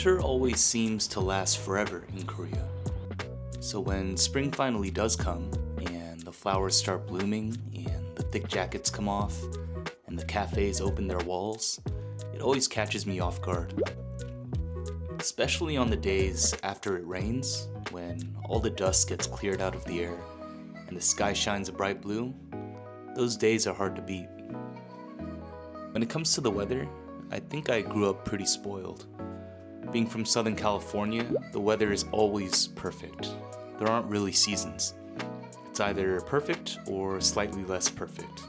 winter always seems to last forever in Korea. So when spring finally does come, and the flowers start blooming, and the thick jackets come off, and the cafes open their walls, it always catches me off guard. Especially on the days after it rains, when all the dust gets cleared out of the air, and the sky shines a bright blue. Those days are hard to beat. When it comes to the weather, I think I grew up pretty spoiled. Being from Southern California, the weather is always perfect. There aren't really seasons. It's either perfect or slightly less perfect.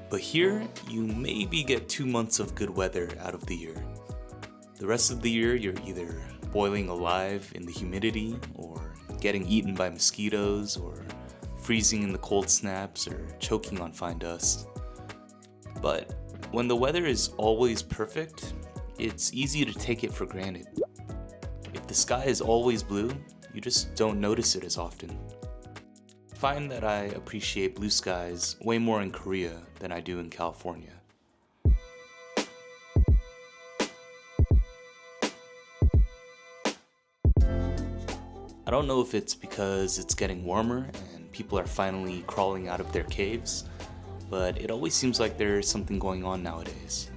But here, you maybe get 2 months of good weather out of the year. The rest of the year, you're either boiling alive in the humidity, or getting eaten by mosquitoes, or freezing in the cold snaps, or choking on fine dust. But when the weather is always perfect, it's easy to take it for granted. If the sky is always blue, you just don't notice it as often. I find that I appreciate blue skies way more in Korea than I do in California. I don't know if it's because it's getting warmer and people are finally crawling out of their caves, but it always seems like there's something going on nowadays.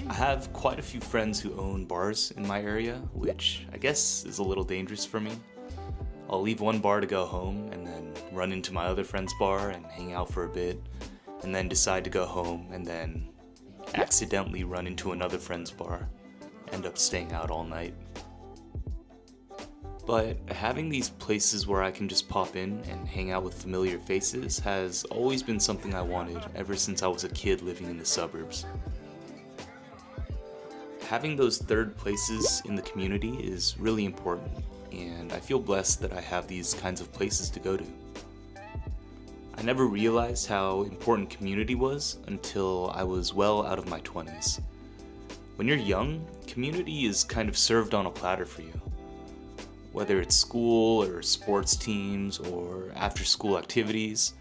I have quite a few friends who own bars in my area, which I guess is a little dangerous for me. I'll leave one bar to go home and then run into my other friend's bar and hang out for a bit, and then decide to go home and then accidentally run into another friend's bar, end up staying out all night. But having these places where I can just pop in and hang out with familiar faces has always been something I wanted ever since I was a kid living in the suburbs. Having those third places in the community is really important, and I feel blessed that I have these kinds of places to go to. I never realized how important community was until I was well out of my 20s. When you're young, community is kind of served on a platter for you. Whether it's school or sports teams or after-school activities.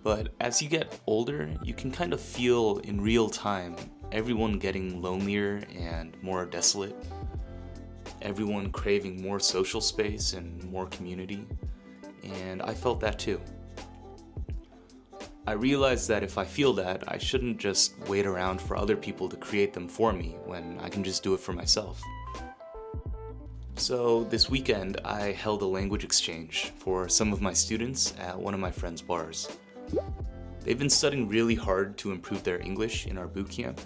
But as you get older, you can kind of feel in real time everyone getting lonelier and more desolate. Everyone craving more social space and more community. And I felt that too. I realized that if I feel that, I shouldn't just wait around for other people to create them for me when I can just do it for myself. So this weekend, I held a language exchange for some of my students at one of my friend's bars. They've been studying really hard to improve their English in our boot camp,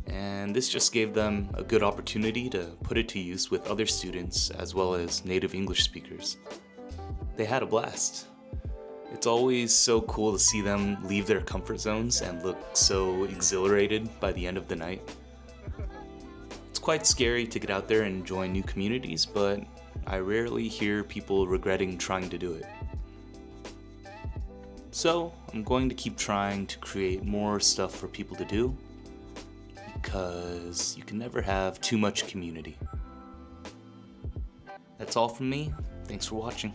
and this just gave them a good opportunity to put it to use with other students as well as native English speakers. They had a blast. It's always so cool to see them leave their comfort zones and look so exhilarated by the end of the night. It's quite scary to get out there and join new communities, but I rarely hear people regretting trying to do it. So I'm going to keep trying to create more stuff for people to do, because you can never have too much community. That's all from me. Thanks for watching.